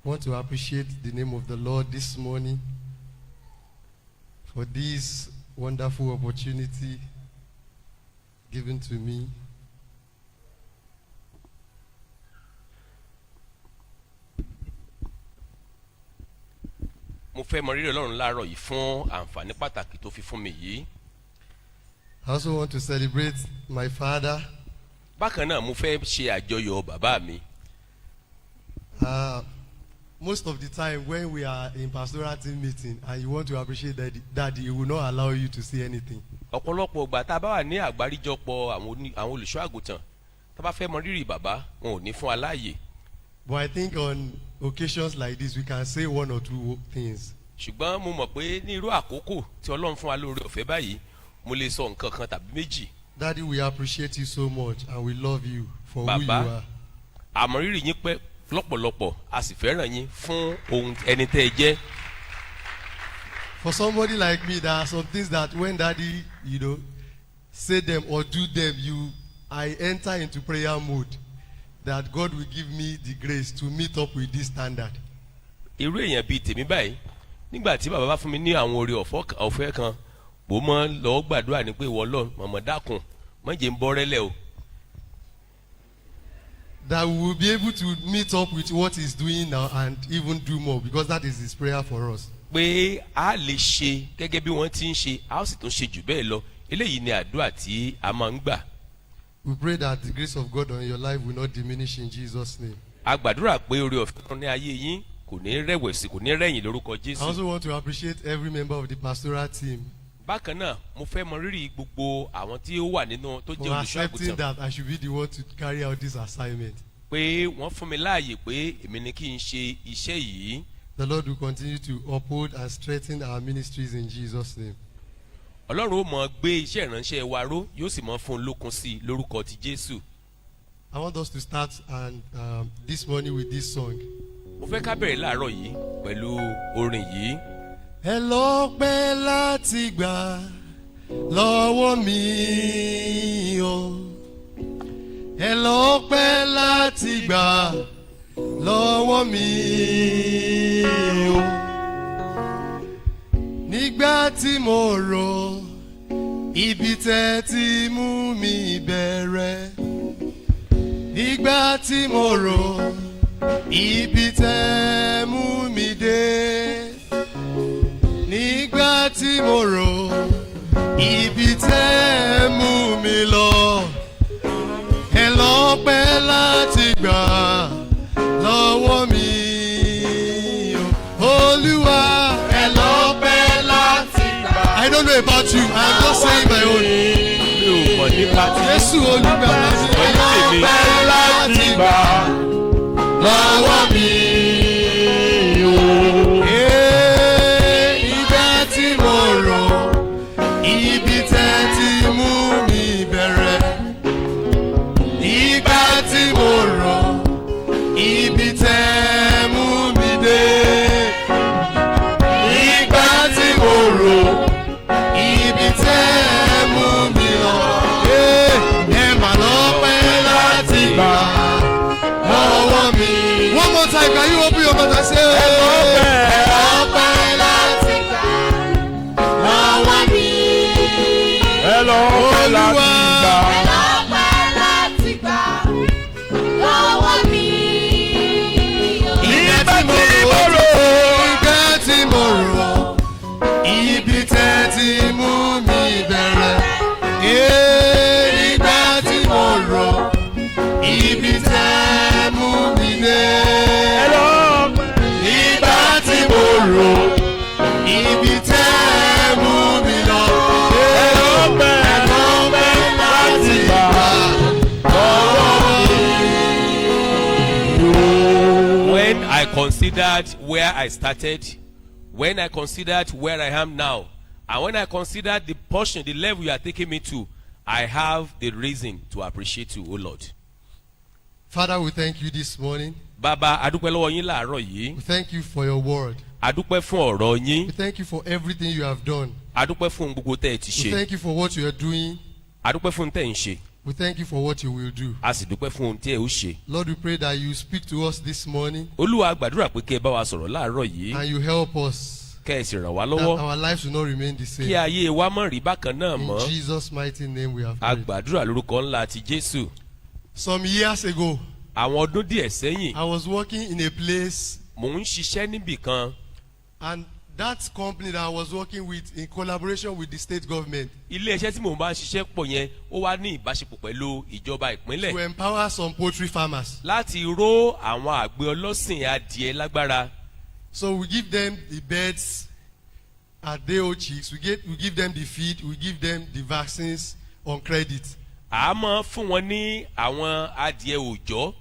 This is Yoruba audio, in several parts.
want to appreciate the name of the Lord this morning for this wonderful opportunity given to me. Mo fẹ́ mọ rírì Ọlọ́run láàárọ̀ yìí fún àǹfààní pàtàkì tó fi fún mi yìí. I also want to celebrate my father. Bákan náà mo fẹ́ ṣe àjọyọ̀ bàbá mi. Most of the time when we are in pastoral team meeting and you want to appreciate daddy, he will not allow you to say anything. Ọ̀pọ̀lọpọ̀ ìgbà tá a bá wà ní àgbáríjọpọ̀ àwọn olùṣọ́ àgùntàn tá a bá fẹ́ mọ rírì bàbá wọn ò ní fún aláàyè. But I think on occasions like this we can say one or two things. Ṣùgbọ́n mo mọ̀ pé ní irú àkókò tí Ọlọ́run fún wa lóore ọ̀fẹ́ báyìí mo lè sọ nǹkan kan tàbí méjì. Daddy, we appreciate you so much and we love you for who you Bàbá, are. àmọ́ rírì yín pẹ́ lọ́pọ̀lọpọ̀ a sì fẹ́ràn yín fún ohun ẹni tẹ́ ẹ jẹ́. For somebody like me, there are some things that when daddy, say them or do them, I enter into prayer mode that God will give me the grace to meet up with this standard. Irú èèyàn bíi tèmi báyìí nígbà tí bàbá bá fún mi ní àwọn oore ọ̀fẹ́ kan bó mọ́ lọ́ọ́ gbàdúrà ní pé ìwọ Ọlọ́run mọ̀mọ́ dákun má jẹ́ ń bọ́ rẹ́lẹ̀ o. That we will be able to meet up with what he's doing now and even do more, because that is his prayer for us. Pé a lè ṣe gẹ́gẹ́ bí wọ́n ti ń ṣe a ó sì tún ṣe jù bẹ́ẹ̀ lọ eléyìí ni àdúrà tí a máa ń gbà. We pray that the grace of God on your life will not diminish in Jesus' name. A gbàdúrà pé oore ọ̀fẹ́ kan ní ayé yín kò ní rẹ̀wẹ̀sì kò ní rẹ̀yìn lórúkọ I Jésù. also want to appreciate every member of the pastoral team Bákan náà mo fẹ́ mọ rírì gbogbo àwọn tí ó wà nínú tó jẹ́ for olùṣọ́ accepting àgùntàn that I should be the one to carry out this assignment. pé wọ́n fún mi láàyè pé èmi ni kí n ṣe iṣẹ́ yìí. The Lord will continue to uphold and strengthen our ministries in Jesus' name. Ọlọ́run ó mọ gbé iṣẹ́ ìránṣẹ́ wa ró yóò sì mọ fún un lókun sí i lórúkọ ti Jésù. I want us to start this morning with this song. Mo fẹ́ ká bẹ̀rẹ̀ láàárọ̀ yìí pẹ̀lú orin yìí. Ẹ lọ́pẹ́ láti gbà lọ́wọ́ mi o. Ẹ lọ́pẹ́ láti gbà lọ́wọ́ mi o. Nígbà tí mo rò ibi tẹ́ ti mú mi bẹ̀rẹ̀. Nígbà tí mo rò ibi tẹ́ mú mi dé. Nígbà tí mo rò ibi tẹ́ mú mi lọ. Ẹ lọ́pẹ́ láti gbà lọ́wọ́ mi o. Olúwa ẹ lọ́pẹ́ láti gbà. I don't know about you, I'm just saying my own. Mi ò mọ̀ nípa ti Jésù olùgbàlà mi. Ẹ lọ́pẹ́ láti gbà lọ́wọ́ mi o. Nígbà tí mo rò ibi tẹ́ ti mú mi bẹ̀rẹ̀. Nígbà tí mo rò ibi tẹ́ mú mi dé. Nígbà tí mo rò ibi tẹ́ mú mi lọ. Ẹ mà lọ́pẹ́ láti gbà lọ́wọ́ mi. One more time, can you open your mouth and say, ẹ lọ́pẹ́ láti gbà lọ́wọ́ mi. Ẹ lọ́pẹ́ láti gbà. láti gbà lọ́wọ́ mi. Nígbà tí mo rò ibi tẹ́ ti mú mi bẹ̀rẹ̀. Nígbà tí mo rò ibi tẹ́ mú mi dé. Nígbà tí mo rò ibi tẹ́ mú mi lọ. Ẹ lọ́pẹ́ láti gbà lọ́wọ́ mi. When I considered where I started, when I considered where I am now, and when I considered the portion, the level you are taking me to, I have the reason to appreciate you, O Lord. Father, we thank you this morning. Bàbá, adúpẹ́ lọ́wọ́ yín láàárọ̀ yìí. We thank you for your word. Adúpẹ́ fún ọ̀rọ̀ We yín. thank you for everything you have done. Adúpẹ́ fún gbogbo tẹ́ ẹ ti We ṣe. thank you for what you are doing. Adúpẹ́ fún tẹ́ ẹ ń ṣe. We thank you for what you will do. a sì dúpẹ́ fún ohun tí ẹ ó ṣe. Lord, we pray that you speak to us this morning olúwa gbàdúrà pé kí ẹ bá wa sọ̀rọ̀ láàárọ̀ yìí and you help us kẹ́ ẹ sì ràn wá that lọ́wọ́ our lives will not remain the kí same. ayé wa mọ̀ rí bákan náà In mọ́. Jesus' mighty name we have a prayed. gbàdúrà lórúkọ ńlá ti jésù. Some years ago, àwọn ọdún díẹ̀ sẹ́yìn I was working in a place, mò ń ṣiṣẹ́ níbì kan. and that company that I was working with, in collaboration with the state government, ilé iṣẹ́ tí mò ń bá ṣiṣẹ́ pọ̀ yẹn ó wá ní ìbáṣepọ̀ pẹ̀lú ìjọba ìpínlẹ̀ to empower some poultry farmers. láti ró àwọn àgbẹ̀ ọlọ́sìn adìẹ lágbára. So we give them the beds at day-old chicks. We give them the feed. We give them the vaccines on credit. a máa fún wọn ní àwọn adìẹ òòjọ́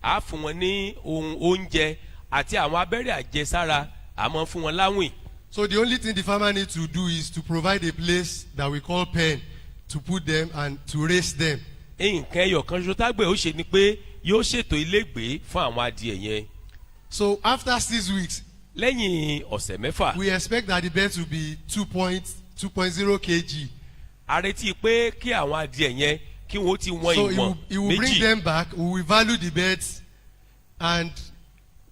a fún wọn ní ohun oúnjẹ àti àwọn abẹ́rẹ́ àjẹsára a máa fún wọn láwìn. So the only thing the farmer needs to do is to provide a place that we call pen to put them and to raise them. nǹkan ẹyọ kan ṣoṣo tágbẹ̀ ó ṣe ni pé yóò ṣètò ilégbèé fún àwọn adìẹ yẹn. So after 6 weeks, lẹ́yìn ọ̀sẹ̀ mẹ́fà we expect that the beds will be 2.0 kg. a retí pé kí àwọn adìẹ yẹn kí wọ́n ti wọ́n So ìwọ̀n it will bring méjì. them back. We will value the beds and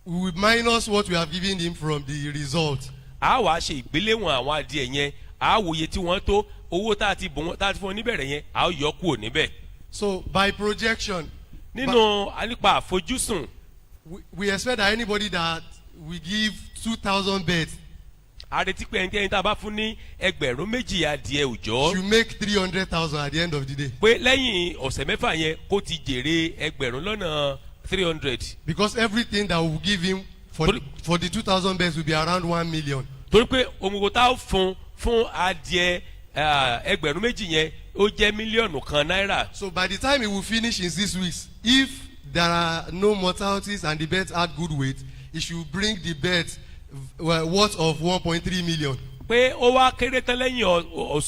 we will minus what we have given him from the result. a wàá ṣe ìgbéléwọ̀n àwọn adìẹ yẹn a wòye tí wọ́n tó owó tá a ti fún wọn níbẹ̀rẹ̀ yẹn a ó yọ kúrò níbẹ̀. So by projection, nínú nípa àfojúsùn we expect that anybody that we give 2,000 beds a retí pé ẹni tá a bá fún ní ẹgbẹ̀rún méjì adìẹ òòjọ́ should make 300,000 at the end of the day. pé lẹ́yìn ọ̀sẹ̀ mẹ́fà yẹn kó ti jèrè ẹgbẹ̀rún lọ́nà 300. Because everything that we will give him for the 2,000 beds will be around 1 million. torí pé ohun gbogbo tá a fún adìẹ ẹgbẹ̀rún méjì yẹn ó jẹ́ mílíọ̀nù kan náírà. So by the time he will finish in 6 weeks, if there are no mortalities and the beds add good weight, he should bring the beds worth of 1.3 million. pé ó wá kéré tán lẹ́yìn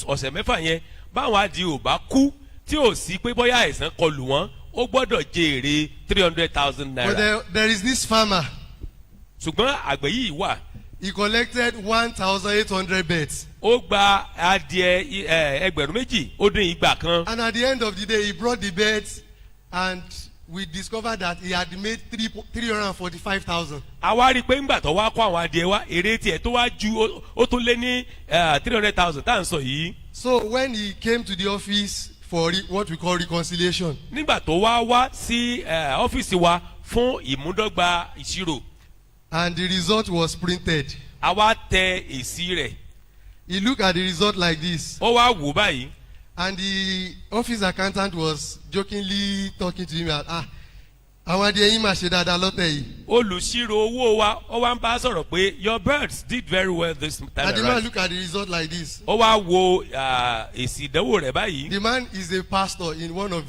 ọ̀sẹ̀ mẹ́fà yẹn báwọn adìẹ ò bá kú tí ò sí pé bóyá àìsàn kọlù wọ́n ó gbọ́dọ̀ jèrè 300,000 naira. But there is this farmer. ṣùgbọ́n àgbẹ̀ yìí wà. He collected 1,800 beds. ó gba adìẹ ẹgbẹ̀rún méjì ó dín igba kan. And at the end of the day, he brought the beds and we discovered that he had made 345,000. a wá rí i pé ńgbà tó wá kó àwọn adìẹ wá èrè tiẹ̀ tó wá ju ó tún lé ní 300,000 tá à ń sọ yìí. So when he came to the office for what we call reconciliation, nígbà tó wá sí ọ́fíìsì wa fún ìmúdọ́gba ìṣirò. and the result was printed, a wá tẹ èsì rẹ̀. he looked at the result like this, ó wá wò báyìí. and the office accountant was jokingly talking to him that àwọn adìẹ yín máa ṣe dáadáa lọ́tẹ̀ yìí. olùṣirò owó wa ó wá ń bá a sọ̀rọ̀ pé your birds did very well this time And the man around. looked at the result like this. ó wá wo èsì ìdánwò rẹ̀ báyìí. The man is a pastor in one of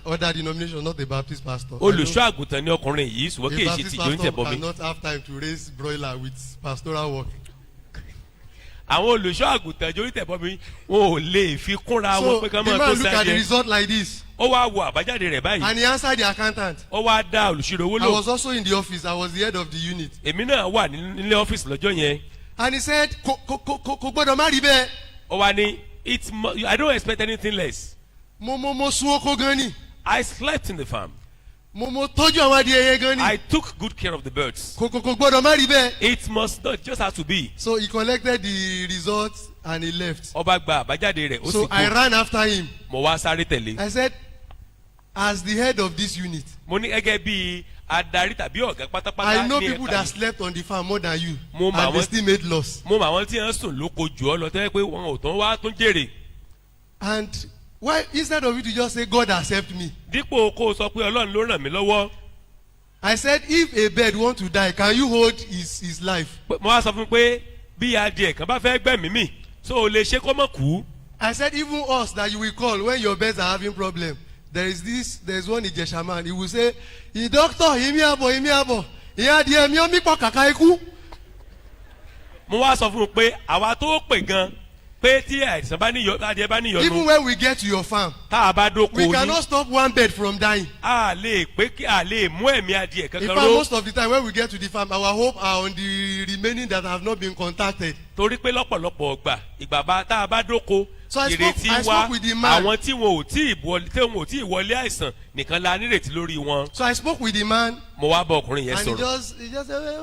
other denominations, not a Baptist pastor. olùṣọ́ àgùntàn ni ọkùnrin yìí ṣùgbọ́n A kì í ṣe Baptist tìjọ́ ń pastor tẹ̀bọ̀ mi. cannot have time to raise broiler with pastoral work. àwọn olùṣọ́ àgùntàn jórí tẹ̀bọ̀ mi wọn ò lè fi kúnra wọn So pé the ká máa tó man looked at the sáyẹ. result like this, ó wá wo àbájáde rẹ̀ báyìí. and he answered the accountant. ó wá dá olùṣirò owó I lò. was also in the office. I was the head of the unit. èmi náà wà nílé ọ́fíìsì lọ́jọ́ yẹn. And he said, kò gbọ́dọ̀ má rí bẹ́ẹ̀. ó wá ní I don't expect anything less. Mo sun oko gan ni. I slept in the farm. Mo tọ́jú àwọn adìẹ yẹn gan ni. I took good care of the birds. Kò gbọ́dọ̀ má rí bẹ́ẹ̀. It must not just have to be. So he collected the results and he left. ọba gba àbájáde rẹ̀ ó sì So I kú. ran after him. mo wá sáré tẹ̀lé. I said, as the head of this unit, mo ní gẹ́gẹ́ bí adarí tàbí ọ̀gá pátápátá I know ní people ẹ̀ka that yìí. slept on the farm more than you, Mo mọ and they àwọn- still made loss. mo mọ àwọn tí wọ́n sùn lóko jù ọ́ lọ tẹ́lẹ̀ pé wọn ò tán wá tún jèrè. And why, instead of you to just say, God accept me, dípò kó o sọ pé ọlọ́run ló ràn mí lọ́wọ́. I said, if a bird want to die, can you hold his life? mo wá sọ fún un pé bí adìẹ kan bá fẹ́ gbẹ̀mí mì so o lè ṣe kó mọ̀ kú. I said, even us that you will call when your birds are having problem. There's one Ijesha man. He will say, doctor, imi abo. Ìyá adìẹ mi ó mí pọ̀ kàkà ikú. mo wá sọ fún un pé àwa tó pè gan pé tí àìsàn bá níyọ adìẹ bá níyọnu Even when we get to your farm, tá a bá dóko we yín cannot stop one bird from dying. a lè pé kí a lè mú ẹ̀mí adìẹ In kankan fact, ró most of the time when we get to the farm, our hope are on the remaining that have not been contacted. torí pé lọ́pọ̀lọpọ̀ ìgbà tá a bá dóko So I ìrètí wa spoke with the man. àwọn tí wọn ò tí ì wọlé àìsàn nìkan la nírètí lórí wọn. So I spoke with the man, mo wá bá ọkùnrin yẹn and he sọ̀rọ̀. just said,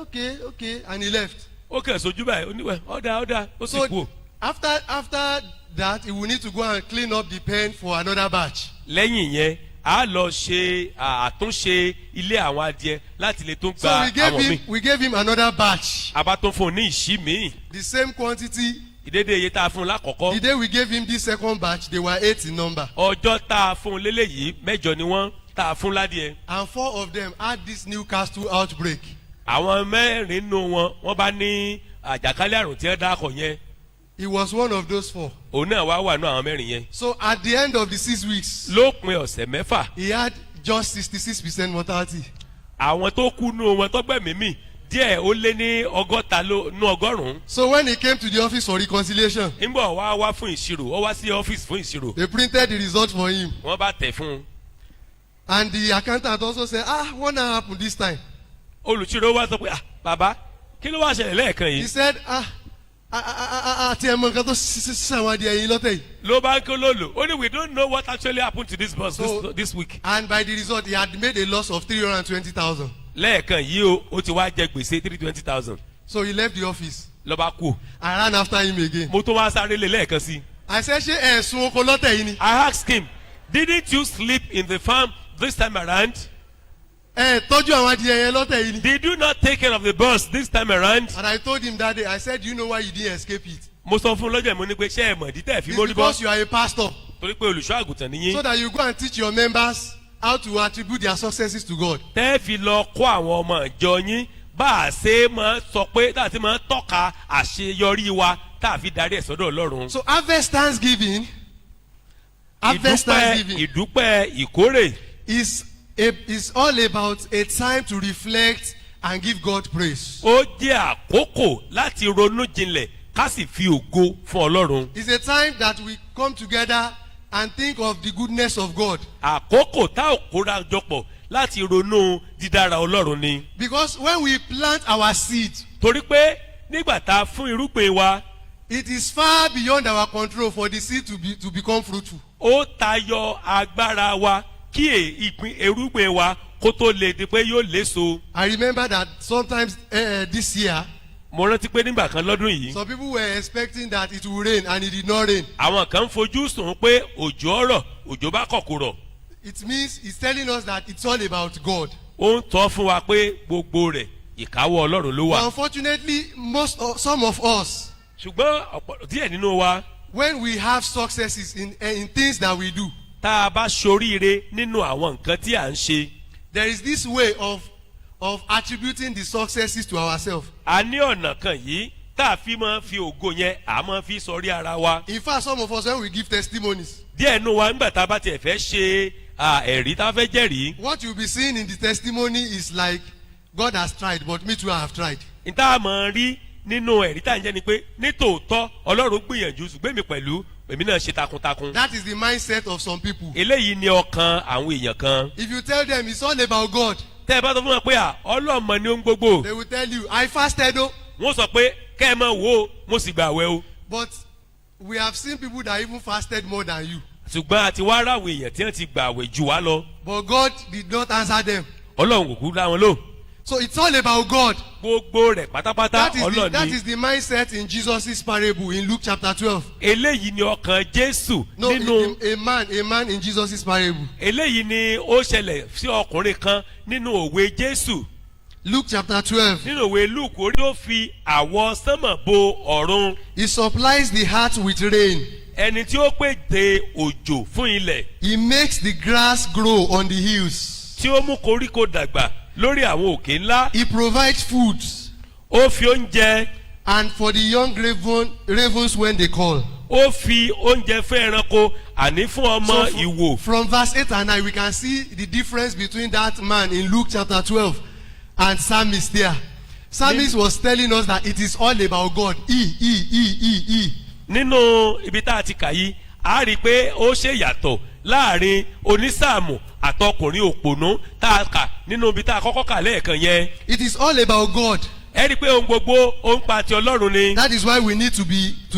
okay, and he left. ó kàn sojú báyìí oníwẹ̀ ọ̀dà ó sì kú. So after that, he will need to go and clean up the pen for another batch. lẹ́yìn yẹn a lọ ṣe àtúnṣe ilé àwọn adìẹ láti lè tún So gba àwọn míì. we gave him another batch, a bá tún fún un ní ìṣí míì. the same quantity. ìdédé iye tá a fún un The lákọ̀ọ́kọ́. day we gave him this second batch, they were 8 in number. ọjọ́ tá a fún un léléyìí mẹ́jọ ni wọ́n tá a fún ládìẹ. And 4 of them had this Newcastle outbreak. àwọn mẹ́rin nínú wọn wọ́n bá ní àjàkálẹ̀ àrùn tí wọ́n dákọ̀ yẹn. He was one of those 4. òun náà wá wà ní àwọn mẹ́rin yẹn. So at the end of the 6 weeks, lópin ọ̀sẹ̀ mẹ́fà he had just 66% mortality. àwọn tó kú nù wọn tọ́gbẹ̀mí mì díẹ̀ ó lé ní ọgọ́ta nú ọgọ́rùn-ún. So when he came to the office for reconciliation, nígbà wá fún ìṣirò ó wá sí ọ́fíìsì fún ìṣirò. they printed the result for him. wọ́n bá tẹ̀ fún un. And the accountant also said, what now happened this time? olùṣirò wá sọ pé bàbá kí ló wá ṣẹlẹ̀ lẹ́ẹ̀kan He yìí. said, àti ẹ̀mọ̀ nǹkan tó ṣàwọn adìẹ yìí lọ́tẹ̀ yìí. ló bá ń kó lólo ó ní we don't know what actually happened to this bus So- this week. And by the result, he had made a loss of 320,000. lẹ́ẹ̀kan yìí ó ti wá jẹ gbèsè 320,000 So he left the office. ló bá kú. I ran after him again. mo tún wá sáré lé lẹ́ẹ̀kan sí. I said, ṣé ẹ̀sùn oko lọ́tẹ̀ yìí ni? I asked him didn't you sleep in the farm this time around. Tọ́jú àwọn adìẹ yẹn lọ́tẹ̀ yìí ni? did you not take care of the bus this time around. And I told him that day, I said, do you know why you didn't escape it? mo sọ fún un lọ́jọ́ mo ní pé ṣé ẹ mọ̀ dídẹ́ fi It's mórí because bọ́ you are a pastor. torí pé olùṣọ́ àgùntàn nìyí. So that you go and teach your members how to attribute their successes to God. tẹ́ fi lọ kó àwọn ọmọ ìjọ yín bá a ṣe máa sọ pé tá a ti máa tọ́ka àṣeyọrí wa tá a fi darí ẹ̀ sọ́dọ̀ ọlọ́run. So harvest thanksgiving, ìdúpẹ́ ìkórè is all about a time to reflect and give God praise. ó jẹ́ àkókò láti ronú jinlẹ̀ ká sì fi ògo fún ọlọ́run. It's a time that we come together and think of the goodness of God. àkókò tá ò kóra jọpọ̀ láti ronú dídára ọlọ́run ni. Because when we plant our seed, torí pé nígbà tá a fún irúgbìn wa it is far beyond our control for the seed to become fruitful. ó tayọ agbára wa kí ìpín irúgbìn wa kó tó lè di pé yóò léso. I remember that sometimes this year, mo rántí pé nígbà kan lọ́dún yìí some people were expecting that it will rain and it did not rain. àwọn kan ń fojú sùn pé òjò ọ̀rọ̀ òjò bá kọ̀kọ̀ rọ̀. It means it's telling us that it's all about God. ó ń tọ́ fún wa pé gbogbo rẹ̀ ìkáwọ́ ọlọ́run ló But wà. unfortunately, some of us, ṣùgbọ́n ọ̀pọ̀ díẹ̀ nínú wa when we have successes in things that we do, tá a bá ṣoríire nínú àwọn nǹkan tí à ń ṣe. there is this way of attributing the successes to ourselves. a ní ọ̀nà kan yìí tá a fi máa fi ògo yẹn a máa fi sọrí ara wa. In fact, some of us, when we give testimonies, díẹ̀ nínú wa nígbà tá a bá tiẹ̀ fẹ́ ṣe ẹ̀rí tá a fẹ́ jẹ́rìí. what you'll be seeing in the testimony is like, God has tried, but me too, I have tried. níta máa rí nínú ẹ̀rí tá à ń jẹ́ ni pé nítòótọ́ ọlọ́run gbìyànjú ṣùgbọ́n èmi pẹ̀lú èmi náà ṣe takuntakun. That is the mindset of some people. eléyìí ni ọkàn àwọn èèyàn kan. If you tell them it's all about God, tẹ́ ẹ bá sọ fún wọn pé ọlọ́mọ ni ó ń gbogbo. they will tell you, I fasted, oh. wọ́n sọ pé kẹ́ ẹ máa wo o mo sì gbà wẹ́ o. But we have seen people that even fasted more than you. ṣùgbọ́n àti wá ráwọ̀ èèyàn tí wọ́n ti gbà wẹ̀ jù wá lọ. But God did not answer them. ọlọ́run kò kú dá wọn lò. So it's all about God. gbogbo rẹ̀ pátápátá That ọlọ́run is ni. the mindset in Jesus' parable in Luke chapter 12. eléyìí ni ọkàn jésù No, nínú. a man in Jesus' parable. eléyìí ni ó ṣẹlẹ̀ sí ọkùnrin kan nínú òwe jésù. Luke chapter 12. nínú òwe luke orí ó fi àwọ̀ sánmọ̀ bo ọ̀run. He supplies the heart with rain. ẹni tí ó pète òjò fún ilẹ̀. He makes the grass grow on the hills. tí ó mú koríko dàgbà lórí àwọn òkè ńlá. He provides food ó fi oúnjẹ. and for the young ravens when they call. ó fi oúnjẹ fún ẹranko àní fún ọmọ ìwò. From verse 8 and 9, we can see the difference between that man in Luke chapter 12 and Psalmist there. Psalmist was telling us that it is all about God. nínú ibi tá a ti kà yìí a rí i pé ó ṣe yàtọ̀ láàrin onísàmù àtọkùnrin òpònú tá a kà nínú ibi tá a kọ́kọ́ kà lẹ́ẹ̀kan yẹn. It is all about God. ẹ rí i pé ohun gbogbo ó ń pa ti ọlọ́run ni. That is why we need to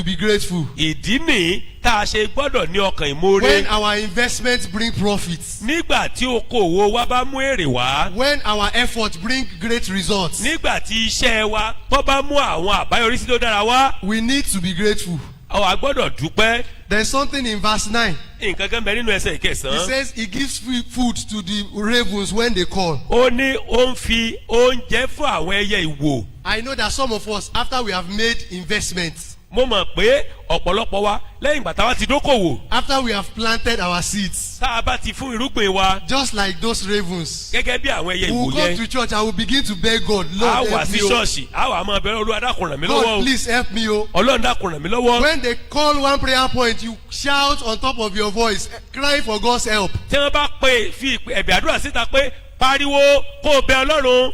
be grateful. ìdí nìyí tá tá a ṣe gbọ́dọ̀ ní ọkàn when ìmoore. our investments bring profits, nígbà tí okòwò wa bá mú èrè wá. when our efforts bring great results, nígbà tí iṣẹ́ wa tó bá mú àwọn àbáyọrísí tó dára wá. we need to be grateful. àwa gbọ́dọ̀ dúpẹ́. There's something in verse 9. nǹkan kan bẹ nínú ẹsẹ̀ He ìkẹsàn-án. says he gives free food to the ravens when they call. ó ní ó ń fi oúnjẹ fún àwọn ẹyẹ ìwò. I know that some of us, after we have made investments, mo mọ̀ pé ọ̀pọ̀lọpọ̀ wa lẹ́yìn ìgbà táwa ti dókòwò. after we have planted our seeds, tá a bá ti fún irúgbìn wa. just like those ravens, gẹ́gẹ́ bí àwọn ẹyẹ we will ìwò come yẹn. to church and we'll begin to beg God, a Lord, wà help sí me. Oh. ṣọ́ọ̀ṣì a wà máa bẹ̀rẹ̀ olúwa dákun ràn mí lọ́wọ́ God, o. please help me. Oh. ọlọ́run dákun ràn mí lọ́wọ́. When they call one prayer point, you shout on top of your voice, crying for God's help. tí wọ́n bá fi ẹ̀bẹ̀ àdúrà síta pé pariwo kó o bẹ ọlọ́run.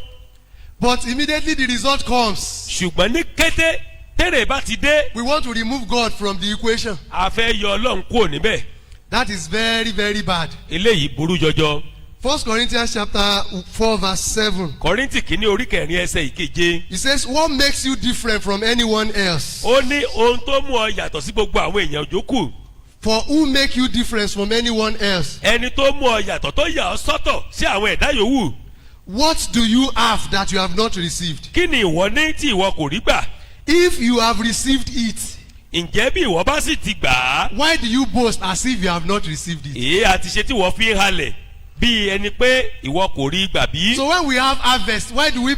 But immediately the result comes. ṣùgbọ́n ní kété tẹ́rẹ̀ bá ti dé. We want to remove God from the equation. a fẹ́ yọ ọlọ́run kúrò níbẹ̀. That is very, very bad. eléyìí burú jọjọ. 1 Corinthians chapter 4 verse 7. kọ́ríntì kìíní orí kẹrin ẹsẹ̀ ìkeje. It says, what makes you different from anyone else? ó ní ohun tó mú ọ yàtọ̀ sí gbogbo àwọn èèyàn yòókù. For who make you different from anyone else? ẹni tó mú ọ yàtọ̀ tó yà ọ sọ́tọ̀ sí àwọn ẹ̀dá yòówù. What do you have that you have not received? kí ni ìwọ ní tí ìwọ kò rí gbà? If you have received it, ǹjẹ́ bí ìwọ bá sì ti gbà á? why do you boast as if you have not received it? èé àti ṣe tí wọ́n fi ń halẹ̀ bí ẹni pé ìwọ kò rí gbà bí. So when we have harvest, why do we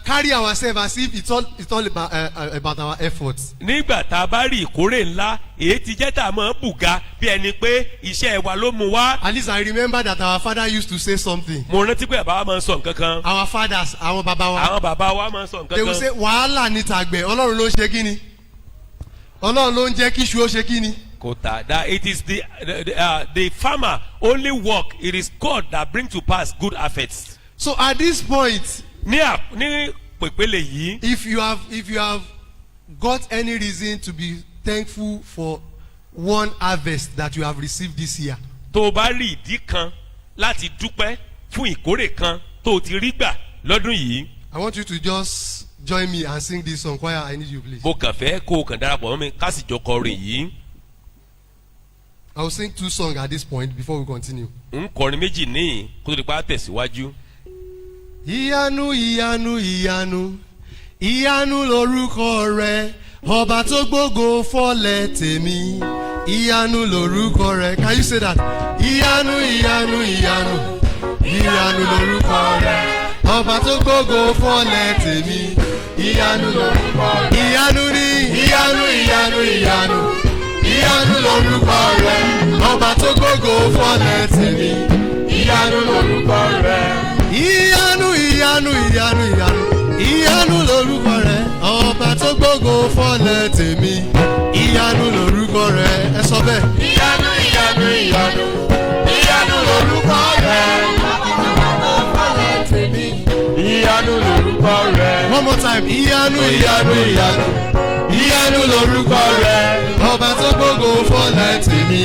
carry ourselves as if it's all about our efforts? nígbà tá a bá rí ìkórè ńlá èyí ti jẹ́ tá a máa ń bùgá bí ẹni pé iṣẹ́ wa ló mú wá. At least I remember that our father used to say something. mo rántí pé bàbá wa máa ń sọ nǹkan kan. Our fathers, àwọn bàbá wa. àwọn bàbá wa máa ń sọ They will nǹkan say kan. wàhálà ní tàgbẹ̀ ọlọ́run ló ń ṣe kíni ọlọ́run ló ń jẹ́ kí iṣu ó ṣe kíni. kò tà that it is the farmer only work it is God that bring to pass good harvest. So at this point, ní pèpele yìí. if you have got any reason to be thankful for one harvest that you have received this year, tó o bá rí ìdí kan láti dúpẹ́ fún ìkórè kan tó o ti rí gbà lọ́dún yìí. I want you to just join me and sing this song. Choir, I need you, please. mo kàn fẹ́ kó o kàn darapọ̀ mọ́ mi ká sì jọ kọrin yìí. I will sing 2 songs at this point before we continue. ń kọrin méjì níyìn kó tó di pa tẹ̀síwájú. Ìyanu ìyanu ìyanu ìyanu lorúkọ rẹ ọba tó gbógo fọlẹ̀ tèmi ìyanu lorúkọ rẹ. Can you say that? Ìyanu ìyanu ìyanu ìyanu lorúkọ rẹ ọba tó gbógo fọlẹ̀ tèmi ìyanu lorúkọ rẹ. Ìyanu ni ìyanu ìyanu ìyanu ìyanu lorúkọ rẹ ọba tó gbógo fọlẹ̀ tèmi ìyanu lorúkọ rẹ. Ìyanu ìyanu ìyanu ìyanu ìyanu lorúkọ rẹ ọba tó gbógo fọlẹ̀ tèmi ìyanu lorúkọ rẹ. Ẹ sọ bẹ́ẹ̀. Ìyanu ìyanu ìyanu ìyanu lorúkọ rẹ ọba tó gbógo fọlẹ̀ tèmi ìyanu lorúkọ rẹ. One more time. Ìyanu ìyanu ìyanu ìyanu lorúkọ rẹ ọba tó gbógo fọlẹ̀ tèmi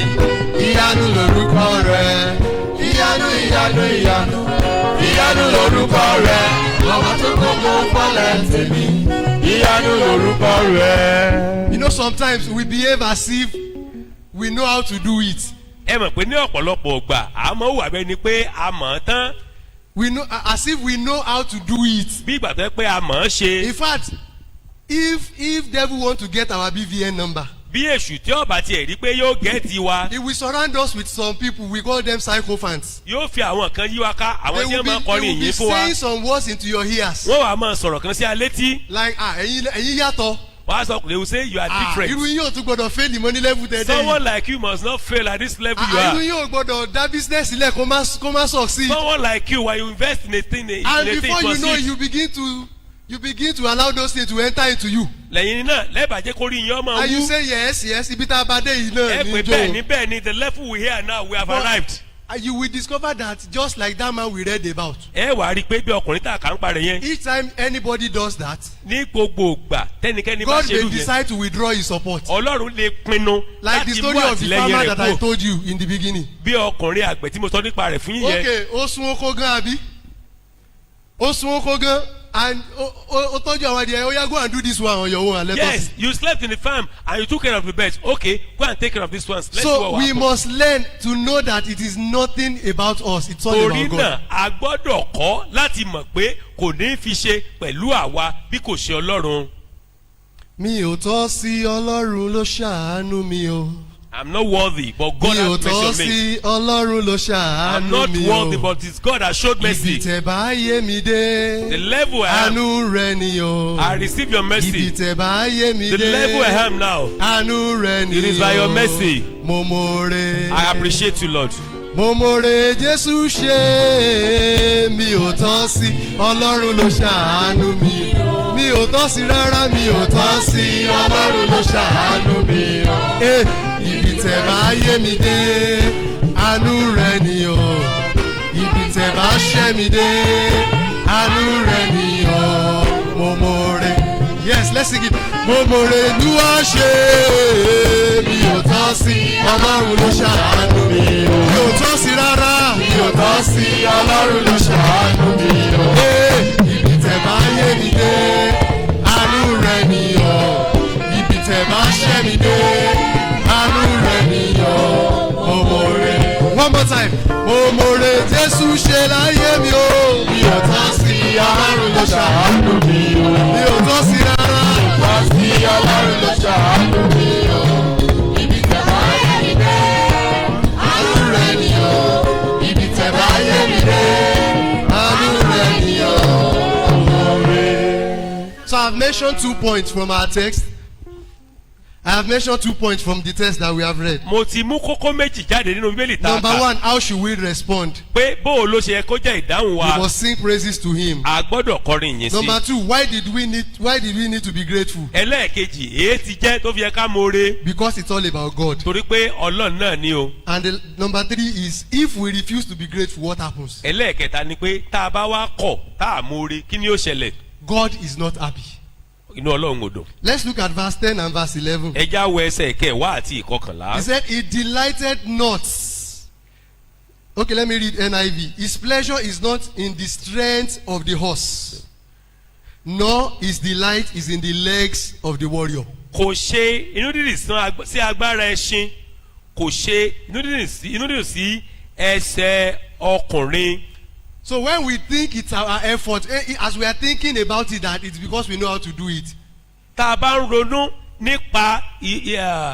ìyanu lorúkọ rẹ. Ìyanu ìyanu ìyanu ìyanu lorúkọ rẹ ọba tó gbógo fọlẹ̀ tèmi ìyanu lorúkọ rẹ. You know, sometimes we behave as if we know how to do it. ẹ mọ̀ pé ní ọ̀pọ̀lọpọ̀ ọgbà àmọ́ wà bẹ́ẹ̀ ni pé a mọ̀ ọ́ tán. We know as if we know how to do it. bí ìgbà tó yẹ pé a mọ̀ ọ́ ṣe. In fact, if devil want to get our BVN number, bí èṣù tí ọba tiẹ̀ rí pé yóò gẹ́ẹ̀tì wa. he will surround us with some people, we call them sycophants. yóò fi àwọn kan yí wa ká àwọn tí They wọ́n máa will kọrin be ìyìn fún wa. saying some words into your ears. wọ́n wàá máa sọ̀rọ̀ kan sí alẹ́ tí. Like ẹ̀yin yàtọ̀. wọ́n á sọ they will say you are different. Irú yín ò tún gbọdọ̀ fail ní money level tẹ̀lé yìí. someone like you must not fail at this level you Irú are. yín ò gbọdọ̀ dá business sílẹ̀ kó má succeed. someone like you when you invest in a thing And before you know, succeed. you begin to allow those things to enter into you. lẹ́yìn náà lẹ́bàjẹ́ kó rí iyán máa And you wú. say yes ibi tá a bá dé yìí náà ẹ ní pé bẹ́ẹ̀ jò. ni bẹ́ẹ̀ ni the level we hear now we have But- arrived. And you will discover that just like that man we read about. ẹ wàá rí i pé bí ọkùnrin tá a kà ń parẹ́ yẹn. Each time anybody does that, ní gbogbo ìgbà tẹ́nikẹ́ni bá God ṣe may lù yẹn. decide to withdraw his support. ọlọ́run lè pinnu Like the láti mú story of the àtìlẹ́yìn farmer rẹ̀ that I kúrò. told you in the beginning. bí ọkùnrin àgbẹ̀ tí mo sọ nípa rẹ̀ fún yín yẹn. Okay, ó sun oko gan àbí? Ó sun oko gan. And told you already, oh yeah, go and do this one on your own and let us Yes, see. you slept in the farm and you took care of the birds. Okay, go and take care of this one. Let's see So what will we happen. must learn to know that it is nothing about us. It's all Torí about náà God. a gbọ́dọ̀ kọ́ láti mọ̀ pé kò ní fi ṣe pẹ̀lú àwa bí kò ṣe Ọlọ́run. Mi ò tọ́ sí Ọlọ́run ló ṣàánú mi o. I'm not worthy, but God Mi ò has tọ́ mercy on me. sí Ọlọ́run ló I'm ṣàánú not mi worthy, o. but it's God that showed Ibi mercy. tẹ̀ bá yé mi dé. The level I am, Àánú rẹ ni o. I receive your Ibi mercy. tẹ̀ bá yé mi The dé. level I am now, Àánú rẹ ni o. it is by your mercy. Mo mọ̀ọ́re. I appreciate you, Lord. Mo mọ̀ọ́re Jésù ṣe. Mi ò tọ́ sí Ọlọ́run ló ṣàánú mi. Mi ò tọ́ sí rárá, mi ò tọ́ sí Ọlọ́run ló ṣàánú mi. Ibi tẹ̀ bá yé mi dé, àánú rẹ ni o. Ibi tẹ̀ bá ṣẹ́ mi dé, àánú rẹ ni o. Mo mọ̀ọ́re. Yes, let's sing it. Mo mọ̀ọ́re Olúwa ṣe. Mi ò tọ́ sí Ọlọ́run ló ṣàánú mi. Mi ò tọ́ sí rárá, mi ò tọ́ sí Ọlọ́run ló ṣàánú mi. Ibi tẹ̀ bá yé mi dé, àánú rẹ ni o. Ibi tẹ̀ bá ṣẹ́ mi dé, àánú rẹ ni o. Mo mọ̀ọ́re. One more time. Mo mọ̀ọ́re Jésù ṣe láyé mi o. Mi ò tọ́ sí Ọlọ́run ló ṣàánú mi. Mi ò tọ́ sí rárá. Mi ò tọ́ sí Ọlọ́run ló ṣàánú mi o. Ibi tẹ̀ bá yé mi dé, àánú rẹ ni o. Ibi tẹ̀ bá yé mi dé, àánú rẹ ni o. So I've mentioned 2 points from our text. I have mentioned 2 points from the text that we have read. Mo ti mú kókó méjì jáde nínú Bíbélì tá a Number kà. 1, how should we respond? Pé bó o ló ṣe yẹ kó jẹ́ ìdáhùn We wa. must sing praises to him. A gbọ́dọ̀ kọrin ìyìn Number sí. 2, why did we need to be grateful? Ẹlẹ́ẹ̀kejì, èé ti jẹ́ tó fi yẹ ká more. Because it's all about God. Torí pé Ọlọ́run náà ni o. And number 3 is, if we refuse to be grateful, what happens? Ẹlẹ́ẹ̀kẹta ni pé tá a bá wá kọ̀ tá a more kí ni ó ṣẹlẹ̀? God is not happy. Inú Ọlọ́run ò dùn. Let's look at verse 10 and verse 11. Ẹja wọ ẹsẹ̀ kẹwàá àti ìkọkànlá. He said, he delighted not. Okay, let me read NIV. His pleasure is not in the strength of the horse, nor his delight is in the legs of the warrior. Kò ṣe inú dídì sí agbára ẹṣin. Kò ṣe inú dídì sí ẹsẹ̀ ọkùnrin. So when we think it's our effort, as we are thinking about it, that it's because we know how to do it. Tá a bá ń ronú nípa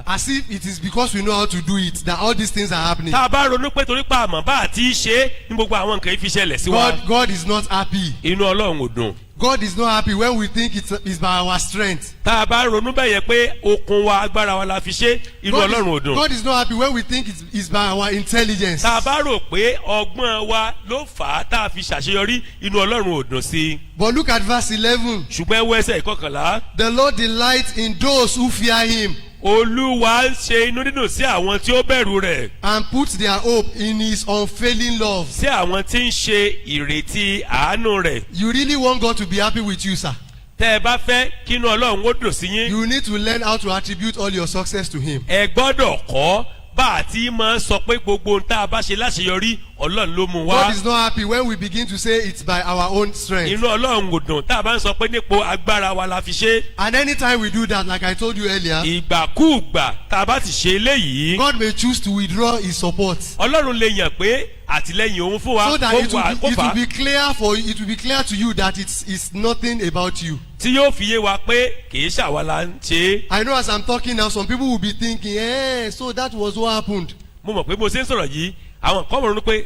As if it is because we know how to do it that all these things are happening. tá a bá ronú pé torí pa àmọ́ bá àti ṣe ní gbogbo àwọn nǹkan ìfi ṣẹlẹ̀ sí wa. God is not happy. Inú Ọlọ́run ò dùn. God is not happy when we think it's by our strength. Tá a bá ronú bẹ́ẹ̀ yẹn pé okun wa agbára wa la fi ṣe inú Ọlọ́run ò dùn. God is not happy when we think it's by our intelligence. Tá a bá rò pé ọgbọ́n wa ló fà á tá a fi ṣàṣeyọrí inú Ọlọ́run ò dùn sí i. But look at verse 11. Ṣùgbọ́n ẹ wo ẹsẹ̀ ìkọkànlá. The Lord delights in those who fear him Olúwa ń ṣe inú dídùn sí àwọn tí ó bẹ̀rù rẹ̀. and puts their hope in his unfailing love. Sí àwọn tí ń ṣe ìrètí àánú rẹ̀. You really want God to be happy with you, sir? Tẹ́ ẹ bá fẹ́ kínú Ọlọ́run ó dùn sí yín. You need to learn how to attribute all your success to him. Ẹ gbọ́dọ̀ kọ́ bá a ti máa sọ pé gbogbo ohun tá a bá ṣe láṣeyọrí Ọlọ́run ló mú wá. God is not happy when we begin to say it's by our own strength. Inú Ọlọ́run ò dùn tá a bá ń sọ pé nípò agbára wa la fi ṣe. And anytime we do that, like I told you earlier, Ìgbàkúùgbà tá a bá ti ṣe eléyìí. God may choose to withdraw his support. Ọlọ́run lè yàn pé àtìlẹ́yìn òun fún wa So that kó it will be clear to you that it's nothing about you. tí yóò fi yé wa pé kì í ṣàwa la ń ṣe é. I know as I'm talking now, some people will be thinking, so that was what happened. Mo mọ̀ pé mo ṣe ń sọ̀rọ̀ yìí àwọn kan mọ̀ ronú pé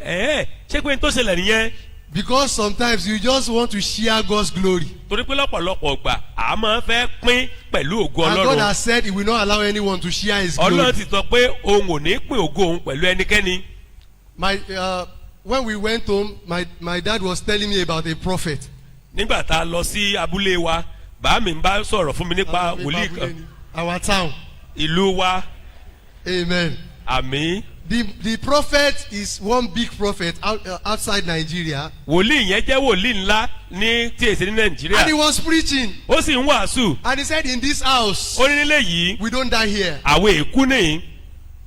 ṣé pé n tó ṣẹlẹ̀ nìyẹn. Because sometimes you just want to share God's glory. Torí pé lọ́pọ̀lọpọ̀ gbà a máa fẹ́ pín pẹ̀lú ògo And God Ọlọ́run. has said he will not allow anyone to share his glory. Ọlọ́run ti sọ pé òun ò ní pín ògo òun pẹ̀lú ẹnikẹ́ni. When we went home, my dad was telling me about a prophet. Nígbà tá a lọ sí abúlé wa bàá mi ń bá sọ̀rọ̀ fún mi nípa wòlíì kan. Our town. Ìlú wa. Amen. Àmín. The prophet is one big prophet outside Nigeria. Wòlíì yẹn jẹ́ wòlíì ńlá ní tí èsì ní Nàìjíríà. And he was preaching. Ó sì ń wàásù. And he said, in this house, Ó ní nílé yìí. we don't die here. Àwọn èkú nìyí.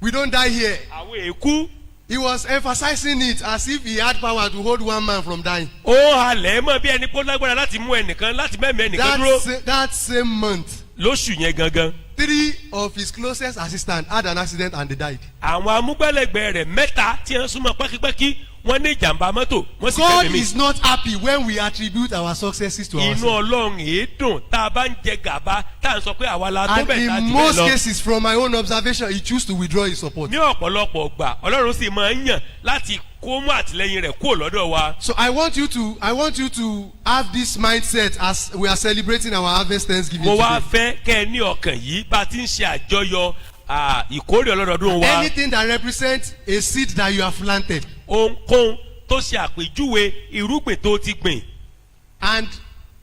We don't die here. Àwọn èkú. He was emphasizing it as if he had power to hold one man from dying. ó halẹ̀ mọ́ bí ẹni pé ó lágbára láti mú ẹnìkan láti mẹ́mẹ́ ẹnìkan dúró. That same month, lóṣù yẹn gangan 3 of his closest assistants had an accident and they died. àwọn amúgbálẹ́gbẹ̀ẹ́ rẹ̀ mẹ́ta tí wọ́n súnmọ́ pẹ́kípẹ́kí wọ́n ní ìjàmbá mọ́tò wọ́n sì God fẹ́ mi. is not happy when we attribute our successes to inú ourselves. ọlọ́run èédùn tá a bá ń jẹ gàba tá à ń sọ pé àwa la tó And bẹ̀ tá a in jù bẹ́ẹ̀ most lọ. cases, from my own observation, he chose to withdraw his support. ní ọ̀pọ̀lọpọ̀ gbà ọlọ́run sì máa ń yàn láti kó mú àtìlẹyìn rẹ̀ kúrò lọ́dọ̀ wa. So I want you to have this mindset as we are celebrating our harvest Thanksgiving mo wá today. fẹ́ kẹ́ ẹ ní ọkàn yìí bá a ti ń ṣe àjọyọ̀ ìkórè ọlọ́dọọdún wa. Anything that represents a seed that you have planted, ohunkóhun tó ṣe àpèjúwe irúgbìn tó ti gbìn and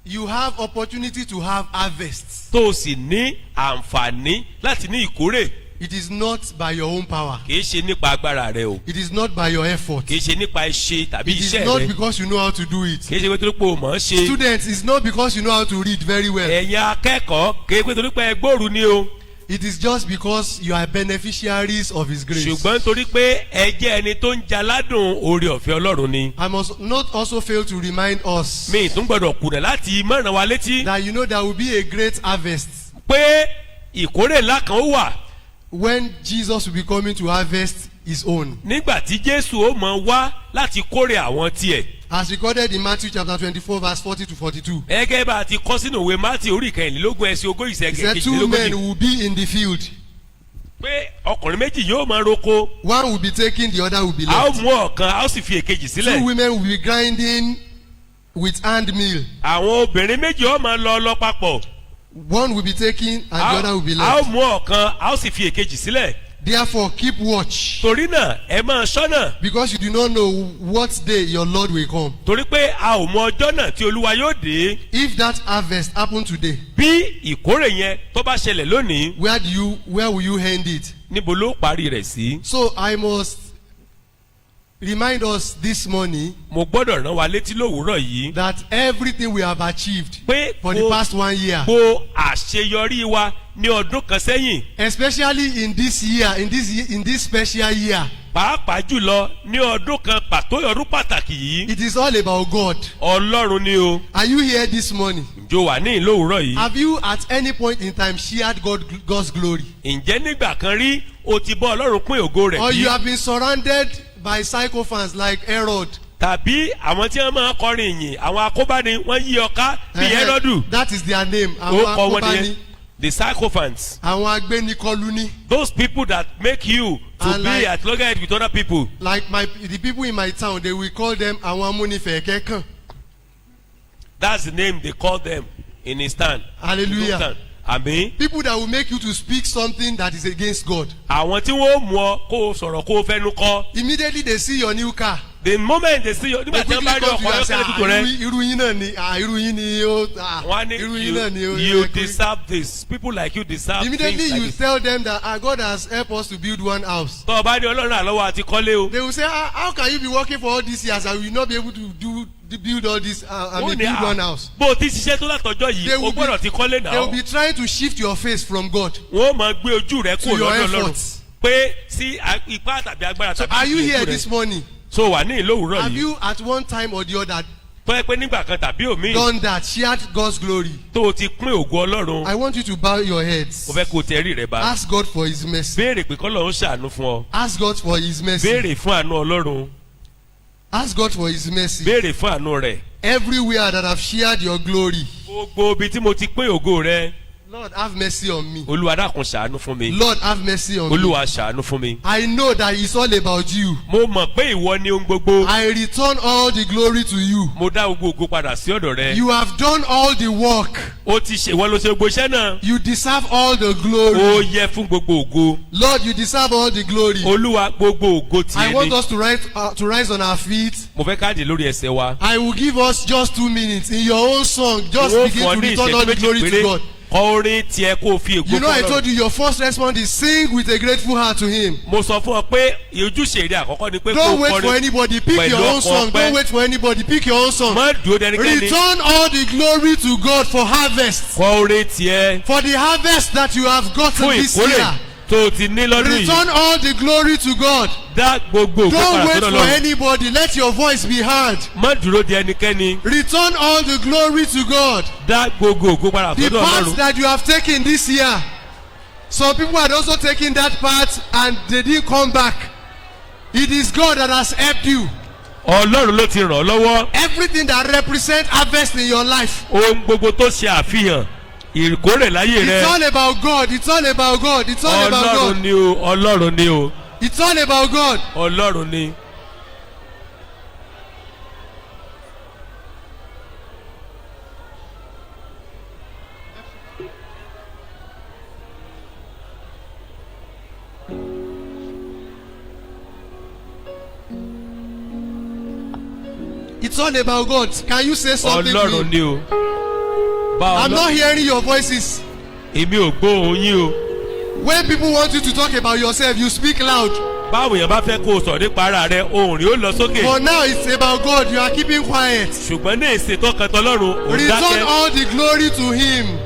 you have opportunity to have harvests. tó sì ní àǹfààní láti ní ìkórè. It is not by your own power. kìí ṣe nípa agbára rẹ o. It is not by your effort. kìí ṣe nípa iṣẹ́ tàbí It is iṣẹ́ not rẹ. because you know how to do it. kìí ṣe pé torí pé o mọ̀ ọ́n ṣe. Students, it's not because you know how to read very well. ẹ̀yin akẹ́kọ̀ọ́ kìí pé torí pé ẹgbóòrú ni o. It is just because you are beneficiaries of his grace. ṣùgbọ́n torí pé ẹ jẹ́ ẹni tó ń jaládùn oore ọ̀fẹ́ ọlọ́run ni. I must not also fail to remind us mi tún gbọ́dọ̀ kùnà láti mọ̀ràn wa létí. that you know there will be a great harvest pé ìkórè ńlá kan wà when Jesus will be coming to harvest his own. nígbà tí jésù ó mọ̀ wá láti kórè àwọn tiẹ̀. As recorded in Matthew chapter 24 verse 40 to 42. gẹ́gẹ́ bá a ti kọ́ sínú ìwé mátì orí ìkẹrìnlélógún ẹsẹ̀ ogójì He said 2 kejìlélógójì. men will be in the field. pé ọkùnrin méjì yóò máa roko. One will be taken, the other will be a ó left. mú ọ̀kan a ó sì fi èkejì 2 sílẹ̀. women will be grinding with hand mill. àwọn obìnrin méjì ó máa lọ papọ̀. One will be taken and the other will be a ó left. mú ọ̀kan a ó sì fi èkejì sílẹ̀. Therefore keep watch, torí náà ẹ máa ṣọ́nà. because you do not know what day your Lord will come. torí pé a ò mọ ọjọ́ náà tí olúwa yóò dé. If that harvest happen today, bí ìkórè yẹn tó bá ṣẹlẹ̀ lónìí where will you end it? níbo ló parí rẹ̀ sí. So I must remind us this morning mo gbọ́dọ̀ rán wa létí lówùúrọ̀ yìí. that everything we have achieved pé for the past 1 year, gbo àṣeyọrí wa ní ọdún kan sẹ́yìn. especially in this year, in this special year, pàápàá jùlọ ní ọdún kan pàtó ọdún pàtàkì yìí. it is all about God. ọlọ́run ni o. Are you here this morning? ǹjọ́ wà ní ìlówùúrọ̀ yìí. Have you at any point in time shared God's glory? ǹjẹ́ nígbà kan rí o ti bọ́ ọlọ́run pín ògo rẹ̀ Or you bí? have been surrounded by sycophants like Herod? tàbí àwọn tí wọ́n máa ń kọrin ìyìn àwọn akóbáni wọ́n yí ọká bíi Hẹ́rọ́dù. That is their name. ó Àwọn kọ wọn akóbáni, nìyẹn. the sycophants. àwọn agbénikọluni. those people that make you to And be like- at loggerhead with other people. Like the people in my town, they will call them àwọn amúnifẹ̀kẹ́kàn. that's the name they call them in his town. Hallelujah. àmín. People that will make you to speak something that is against God. àwọn tí wọ́n mú ọ kó o sọ̀rọ̀ kó o fẹ́nu kọ́. Immediately they see your new car. the moment they see you They nígbà tí wọ́n quickly bá rí come to you ọkọ̀ and say, ayọ́kẹ́lẹ́ tuntun rẹ. irú yín náà ni, irú yín ni ó, wọ́n á irú yín náà ni ó. ní you deserve this people like you deserve Immediately things like you this. tell them that God has helped us to build one house. tọ́ ọ bá ní ọlọ́run àlọ́wọ́ àti kọ́lé o. They will say, how can you be working for all these years and you will not be able to build all this, build one house? bó o ti ṣiṣẹ́ tó látọjọ́ They yìí will o gbọ́dọ̀ ti kọ́lé They will náà. be trying to shift your face from God wọ́n máa gbé ojú rẹ to kúrò your lọ́dọ̀ ọlọ́run efforts. pé sí ipá tàbí agbára So tàbí are you here ìgbìyànjú this rẹ. morning? so wà ní ìlówùúrọ̀ Have yìí. you at one time or the other tó yẹ pé nígbà kan tàbí òmíì done that, shared God's glory? tó o ti pín ògo ọlọ́run. I want you to bow your heads. mo fẹ́ kó o tẹrí rẹ bá. Ask God for his mercy. béèrè pé kọ́lọ́run ṣàánú fún ọ. Ask God for his mercy. béèrè fún àánú ọlọ́run. Ask God for his mercy. béèrè fún àánú rẹ̀. Everywhere that I've shared your glory, gbogbo ibi tí mo ti pín ògo rẹ. Lord, have mercy on me. olúwa dákun ṣàánú fún mi. Lord, have mercy on me. olúwa ṣàánú fún mi. I know that it's all about you. mo mọ̀ pé ìwọ ni ohun gbogbo. I return all the glory to you. mo dá gbogbo ògo padà sí ọ̀dọ̀ rẹ. You have done all the work. ó ti ṣe ìwọ ló ṣe gbogbo iṣẹ́ náà. You deserve all the glory. ó yẹ fún gbogbo ògo. Lord, you deserve all the glory. olúwa gbogbo ògo I tiẹ̀ want ni. us to rise on our feet. mo fẹ́ káàdì lórí ẹsẹ̀ wa. I will give us just 2 minutes in your own song. Just Ó begin fún ọ to ní return all ìṣẹ́jú the méjì glory to péré. God. kọ orin tiẹ̀ kó o fi ògo You know, I fún told Ọlọ́run. you your first response is sing with a grateful heart to Him. mo sọ fún ọ pé ojúṣe rẹ àkọ́kọ́ ni pé kó o Don't wait for kọrin. anybody. Pick pẹ̀lú your own ọkàn song. ọpẹ́. Don't wait for anybody. Pick your own song. má dúró dẹnikẹ́ni. Return all the glory to God for harvest. kọ orin tiẹ̀ For the harvest that you have gotten fún this ìkórè year. tó ti ní lọ́dún yìí. Return all the glory to God. Dá gbogbo ògo Don't padà wait sọ́dọ̀ for Ọlọ́run. anybody. Let your voice be heard. Má dúró de ẹnikẹ́ni. Return all the glory to God. Dá gbogbo ògo padà The sọ́dọ̀ part Ọlọ́run. that you have taken this year, some people had also taken that part and they didn't come back. It is God that has helped you. Ọlọ́run ló ti ràn ọ́ lọ́wọ́. Everything that represents harvest in your life. Ohun gbogbo tó ṣe àfihàn ìkórè láyé rẹ. It's all about God. It's all about God. It's all about Ọlọ́run God. ni o, Ọlọ́run ni o, It's all about God. Ọlọ́run ni. It's all about God. Can you say something to Ọlọ́run me? ni o. Bá I'm not hearing your voices. Èmi ò gbọ́ ohùn yín o. When people want you to talk about yourself, you speak loud. Báwo yẹn bá fẹ́ kó o sọ̀rọ̀ nípa ara rẹ, ohùn rí ó lọ sókè. But now it's about God. You are keeping quiet. Ṣùgbọ́n ní èsè tó kan tọ́lọ́run, ò Return dákẹ́. all the glory to Him.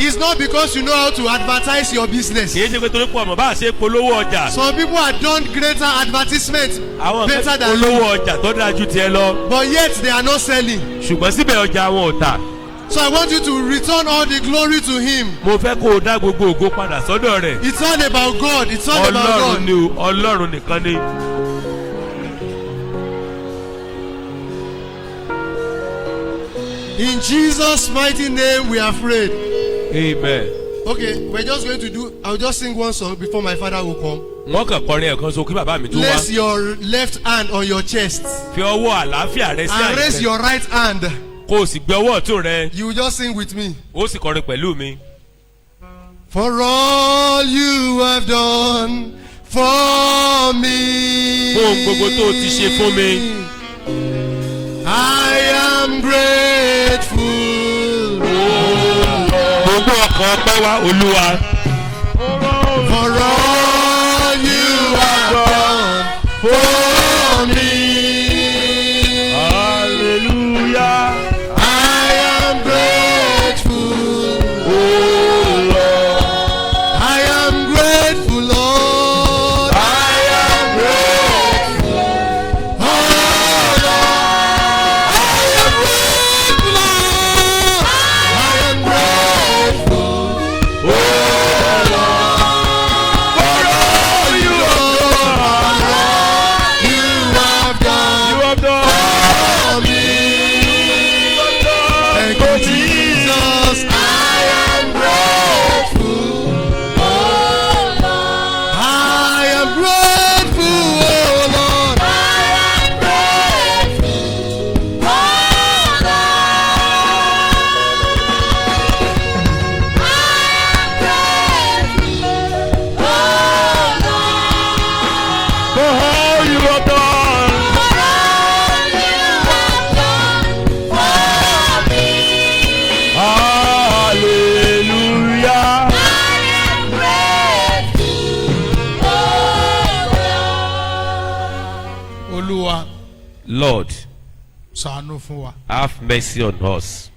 It's not because you know how to advertise your business. Kì í ṣe pé torí pọ̀ mọ̀ bá a ṣe polówó ọjà. Some people have done greater advertisement Àwọn better kan than polówó you, ọjà tó dáa ju tiẹ̀ lọ. but yet they are not selling. Ṣùgbọ́n síbẹ̀ ọjà wọn ò tà. So I want you to return all the glory to Him. Mo fẹ́ kó o dá gbogbo ògo padà sọ́dọ̀ rẹ̀. It's all about God. It's all about Ọlọ́run God. ni o, Ọlọ́run nìkan ni. In Jesus' mighty name we are prayed. Amen. Okay, we're just going to do, I'll just sing one song before my father will come. Wọ́n kàn kọrin ẹ̀kan so kí bàbá mi tó wá. Place your left hand on your chest Fi ọwọ́ àlàáfíà rẹ sí and raise àyè rẹ. your right hand. Kó o sì gbé ọwọ́ ọ̀tún rẹ. You will just sing with me. Ó sì kọrin pẹ̀lú mi. For all you have done for me. Fún ohun gbogbo tó o ti ṣe fún mi. I am grateful. Gbogbo ọkàn ọpẹ́ wá Olúwa. For all you have done for me. Hallelujah. I am grateful. I am grateful, Lord. I am grateful. Oh, Lord. I am grateful, Lord. I am grateful. Oh, Lord. For all you have done. You have done. For me. Thank you, Jesus. I am grateful. Oh, Lord. I am grateful, oh, Lord. I am grateful. Oh, Lord. For all you have done. Hallelujah. Olúwa, Lord, ṣàánú fún wa. have mercy on us.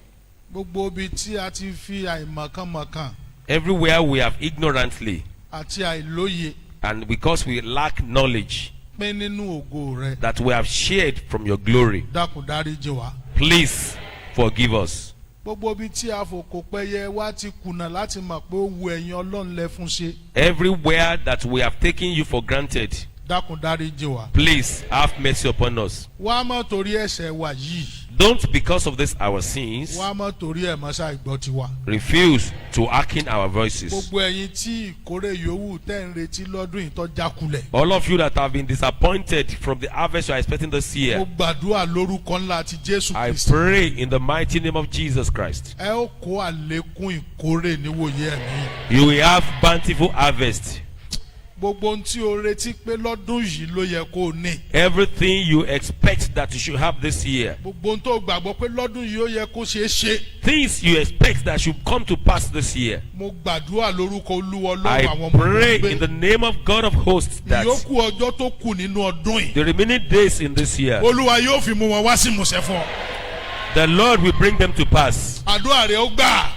Gbogbo ibi tí a ti fi àìmọ̀kànmọ̀kàn Everywhere we have ignorantly àti àìlóye and because we lack knowledge pín nínú ògo rẹ. that we have shared from your glory, Dákun dáríjì wá. please forgive us. Gbogbo ibi tí a fòkò pẹ́yẹ wá ti kùnà láti mọ̀ pé ó wu ẹ̀yin Ọlọ́run lẹ fún ṣe. Everywhere that we have taken you for granted, Dákun dáríjì wá. please have mercy upon us. Wá mọ́ torí ẹ̀ṣẹ̀ wa yìí. Don't, because of this our sins, Wá mọ́ torí ẹ̀ mọ́ṣá ìgbọ́ ti wa. refuse to hearken our voices. Gbogbo ẹ̀yin tí ìkórè yòówù tẹ́ ń retí lọ́dún yìí tó jákulẹ̀. All of you that have been disappointed from the harvest you are expecting this Mo year, gbàdúrà lórúkọ ńlá ti Jésù I Kristi. pray in the mighty name of Jesus Christ, Ẹ ó kó àlékún ìkórè níwòye ẹ̀mí. you will have bountiful harvest. Gbogbo ohun tí o retí pé lọ́dún yìí ló yẹ kó o ní. Everything you expect that you should have this year, Gbogbo ohun tó gbàgbọ́ pé lọ́dún yìí ó yẹ kó ṣeé ṣe. things you expect that should come to pass this year, Mo gbàdúrà lórúkọ Olúwa Ọlọ́run I àwọn ọmọ pray ogun in the name of God of hosts that ìyókù ọjọ́ tó kù nínú ọdún yìí. the remaining days in this year, Olúwa yóò fi mú wọn wá sí ìmúṣẹ fún ọ. the Lord will bring them to pass. Àdúrà rẹ̀ ó gbà.